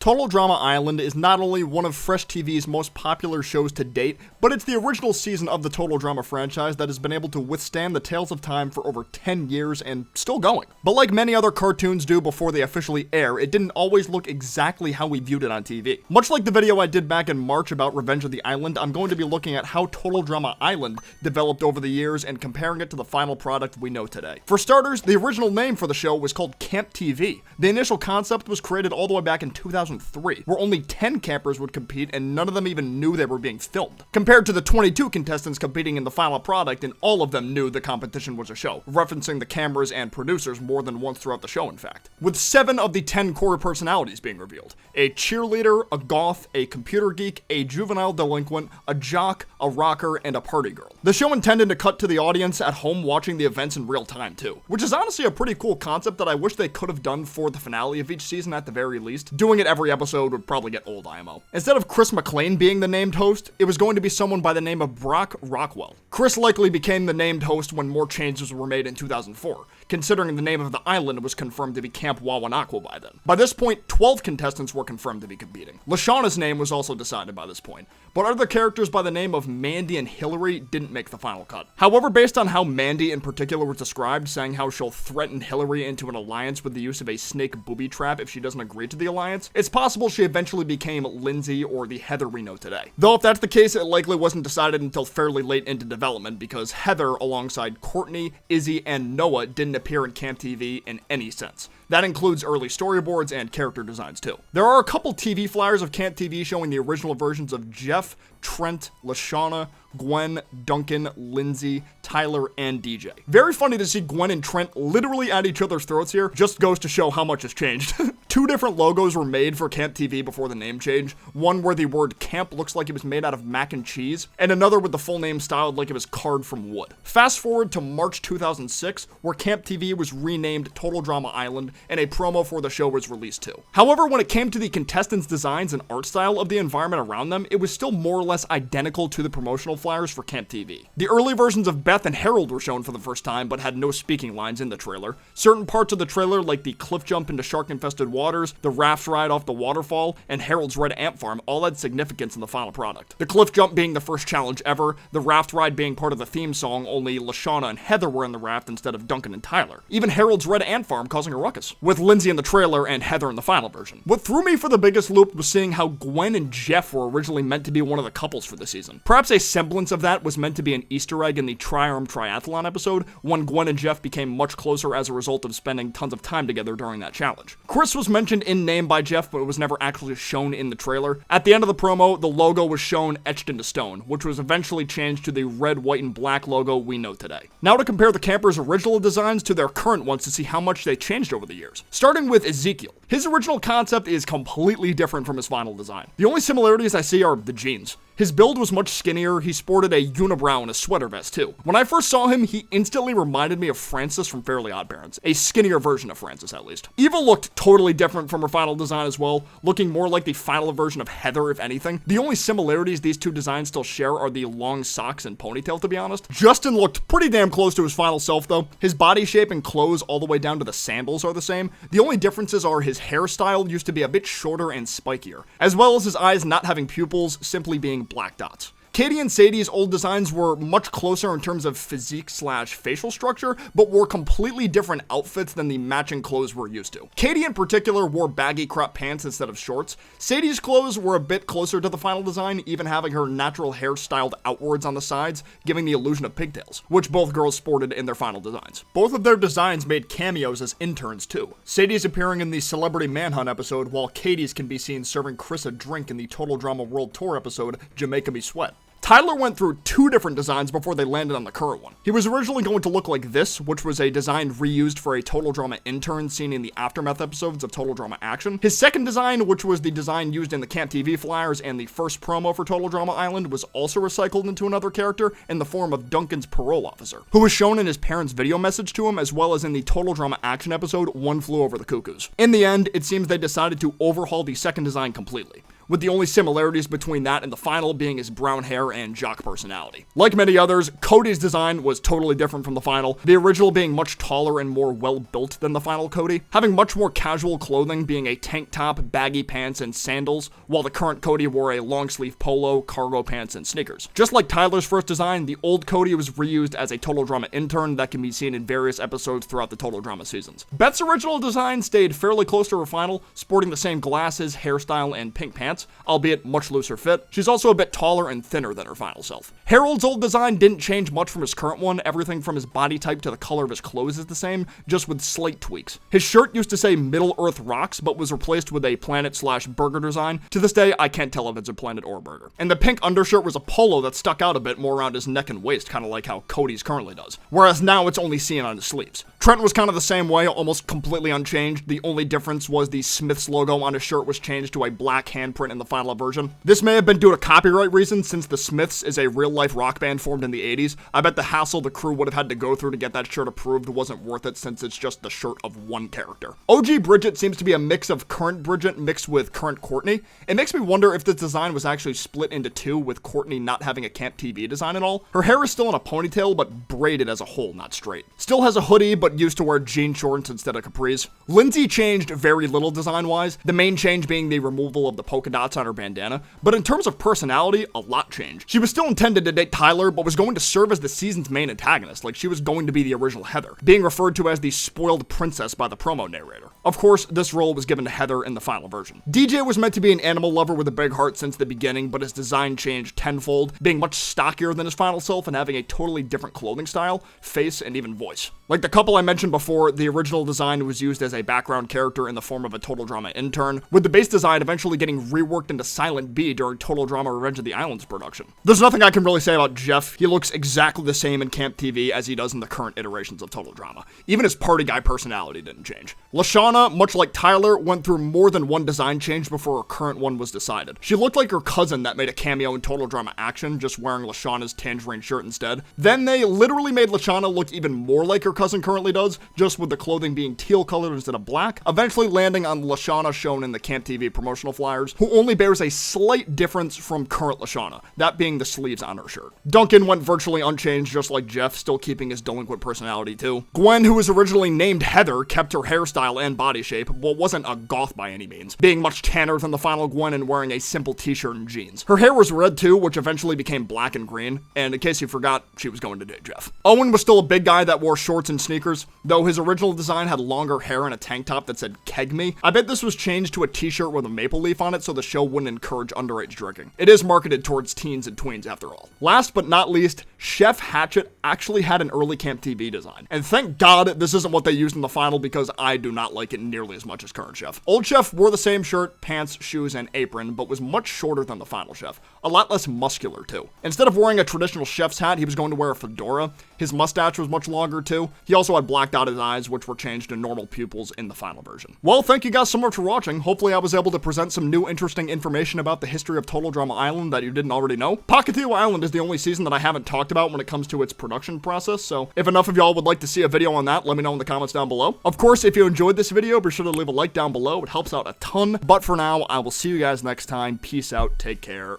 Total Drama Island is not only one of Fresh TV's most popular shows to date, but it's the original season of the Total Drama franchise that has been able to withstand the tales of time for over 10 years and still going. But like many other cartoons do before they officially air, it didn't always look exactly how we viewed it on TV. Much like the video I did back in March about Revenge of the Island, I'm going to be looking at how Total Drama Island developed over the years and comparing it to the final product we know today. For starters, the original name for the show was called Camp TV. The initial concept was created all the way back in 2003, where only 10 campers would compete and none of them even knew they were being filmed. Compared to the 22 contestants competing in the final product, and all of them knew the competition was a show, referencing the cameras and producers more than once throughout the show in fact. With 7 of the 10 core personalities being revealed. A cheerleader, a goth, a computer geek, a juvenile delinquent, a jock, a rocker, and a party girl. The show intended to cut to the audience at home watching the events in real time too, which is honestly a pretty cool concept that I wish they could have done for the finale of each season at the very least. Doing it every episode would probably get old IMO. Instead of Chris McLean being the named host, it was going to be someone by the name of Brock Rockwell. Chris likely became the named host when more changes were made in 2004, considering the name of the island was confirmed to be Camp Wawanakwa by then. By this point, 12 contestants were confirmed to be competing. Lashauna's name was also decided by this point, but other characters by the name of Mandy and Hillary didn't make the final cut. However, based on how Mandy in particular was described, saying how she'll threaten Hillary into an alliance with the use of a snake booby trap if she doesn't agree to the alliance, it's possible she eventually became Lindsay or the Heather we know today. Though if that's the case, it likely wasn't decided until fairly late into development because Heather, alongside Courtney, Izzy, and Noah, didn't appear in Camp TV in any sense. That includes early storyboards and character designs too. There are a couple TV flyers of Camp TV showing the original versions of Jeff, Trent, Lashauna, Gwen, Duncan, Lindsay, Tyler, and DJ. Very funny to see Gwen and Trent literally at each other's throats here, just goes to show how much has changed. 2 different logos were made for Camp TV before the name change. One where the word camp looks like it was made out of mac and cheese, and another with the full name styled like it was carved from wood. Fast forward to March 2006, where Camp TV was renamed Total Drama Island, and a promo for the show was released too. However, when it came to the contestants' designs and art style of the environment around them, it was still more or less identical to the promotional flyers for Camp TV. The early versions of Beth and Harold were shown for the first time, but had no speaking lines in the trailer. Certain parts of the trailer, like the cliff jump into shark-infested waters, the raft ride off the waterfall, and Harold's red ant farm all had significance in the final product. The cliff jump being the first challenge ever, the raft ride being part of the theme song, only Lashana and Heather were in the raft instead of Duncan and Tyler. Even Harold's red ant farm causing a ruckus, with Lindsay in the trailer and Heather in the final version. What threw me for the biggest loop was seeing how Gwen and Geoff were originally meant to be one of the couples for the season. Perhaps a semblance of that was meant to be an Easter egg in the Tri-Arm Triathlon episode, when Gwen and Geoff became much closer as a result of spending tons of time together during that challenge. Chris was mentioned in name by Geoff, but it was never actually shown in the trailer. At the end of the promo, the logo was shown etched into stone, which was eventually changed to the red, white, and black logo we know today. Now to compare the campers' original designs to their current ones to see how much they changed over the years. Starting with Ezekiel. His original concept is completely different from his final design. The only similarities I see are the jeans. His build was much skinnier, he sported a unibrow and a sweater vest too. When I first saw him, he instantly reminded me of Frances from Fairly OddParents. A skinnier version of Frances, at least. Eva looked totally different from her final design as well, looking more like the final version of Heather, if anything. The only similarities these two designs still share are the long socks and ponytail, to be honest. Justin looked pretty damn close to his final self, though. His body shape and clothes all the way down to the sandals are the same. The only differences are his hairstyle used to be a bit shorter and spikier, as well as his eyes not having pupils, simply being black dots. Katie and Sadie's old designs were much closer in terms of physique/facial structure, but wore completely different outfits than the matching clothes we're used to. Katie in particular wore baggy crop pants instead of shorts. Sadie's clothes were a bit closer to the final design, even having her natural hair styled outwards on the sides, giving the illusion of pigtails, which both girls sported in their final designs. Both of their designs made cameos as interns too. Sadie's appearing in the Celebrity Manhunt episode, while Katie's can be seen serving Chris a drink in the Total Drama World Tour episode, Jamaica Me Sweat. Tyler went through 2 different designs before they landed on the current one. He was originally going to look like this, which was a design reused for a Total Drama intern seen in the Aftermath episodes of Total Drama Action. His second design, which was the design used in the Camp TV flyers and the first promo for Total Drama Island, was also recycled into another character in the form of Duncan's parole officer, who was shown in his parents' video message to him, as well as in the Total Drama Action episode One Flew Over the Cuckoos. In the end, it seems they decided to overhaul the second design completely. with the only similarities between that and the final being his brown hair and jock personality. Like many others, Cody's design was totally different from the final, the original being much taller and more well-built than the final Cody, having much more casual clothing being a tank top, baggy pants, and sandals, while the current Cody wore a long-sleeve polo, cargo pants, and sneakers. Just like Tyler's first design, the old Cody was reused as a Total Drama intern that can be seen in various episodes throughout the Total Drama seasons. Beth's original design stayed fairly close to her final, sporting the same glasses, hairstyle, and pink pants, albeit much looser fit. She's also a bit taller and thinner than her final self. Harold's old design didn't change much from his current one, everything from his body type to the color of his clothes is the same, just with slight tweaks. His shirt used to say Middle Earth Rocks, but was replaced with a planet/burger design. To this day, I can't tell if it's a planet or a burger. And the pink undershirt was a polo that stuck out a bit more around his neck and waist, kind of like how Cody's currently does, whereas now it's only seen on his sleeves. Trent was kind of the same way, almost completely unchanged. The only difference was the Smiths logo on his shirt was changed to a black handprint in the final version. This may have been due to copyright reasons, since the Smiths is a real-life rock band formed in the 80s. I bet the hassle the crew would have had to go through to get that shirt approved wasn't worth it, since it's just the shirt of one character. OG Bridget seems to be a mix of current Bridget mixed with current Courtney. It makes me wonder if this design was actually split into two, with Courtney not having a Camp TV design at all. Her hair is still in a ponytail, but braided as a whole, not straight. Still has a hoodie, but used to wear jean shorts instead of capris. Lindsay changed very little design-wise, the main change being the removal of the polka dots on her bandana, but in terms of personality, a lot changed. She was still intended to date Tyler, but was going to serve as the season's main antagonist, like she was going to be the original Heather, being referred to as the spoiled princess by the promo narrator. Of course, this role was given to Heather in the final version. DJ was meant to be an animal lover with a big heart since the beginning, but his design changed tenfold, being much stockier than his final self and having a totally different clothing style, face, and even voice. Like the couple I mentioned before, the original design was used as a background character in the form of a Total Drama intern, with the base design eventually getting reworked into Silent B during Total Drama Revenge of the Islands production. There's nothing I can really say about Geoff. He looks exactly the same in Camp TV as he does in the current iterations of Total Drama. Even his party guy personality didn't change. Lashana, much like Tyler, went through more than one design change before her current one was decided. She looked like her cousin that made a cameo in Total Drama Action, just wearing Lashana's tangerine shirt instead. Then they literally made Lashana look even more like her cousin currently does, just with the clothing being teal colored instead of black, eventually landing on Lashana shown in the Camp TV promotional flyers, who only bears a slight difference from current Lashana, that being the sleeves on her shirt. Duncan went virtually unchanged just like Geoff, still keeping his delinquent personality too. Gwen, who was originally named Heather, kept her hairstyle and body shape, but wasn't a goth by any means, being much tanner than the final Gwen and wearing a simple t-shirt and jeans. Her hair was red too, which eventually became black and green, and in case you forgot, she was going to date Geoff. Owen was still a big guy that wore shorts and sneakers, though his original design had longer hair and a tank top that said Keg Me. I bet this was changed to a t-shirt with a maple leaf on it so the show wouldn't encourage underage drinking. It is marketed towards teens and tweens after all. Last but not least, Chef Hatchet actually had an early Camp TV design. And thank God this isn't what they used in the final, because I do not like it nearly as much as current Chef. Old Chef wore the same shirt, pants, shoes, and apron, but was much shorter than the final Chef. A lot less muscular too. Instead of wearing a traditional chef's hat, he was going to wear a fedora. His mustache was much longer too. He also had blacked out his eyes, which were changed to normal pupils in the final version. Well, thank you guys so much for watching. Hopefully I was able to present some new interesting information about the history of Total Drama Island that you didn't already know. Pocketeau Island is the only season that I haven't talked about when it comes to its production process, so if enough of y'all would like to see a video on that, let me know in the comments down below. Of course, if you enjoyed this video, be sure to leave a like down below. It helps out a ton. But for now, I will see you guys next time. Peace out. Take care.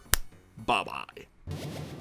Bye-bye.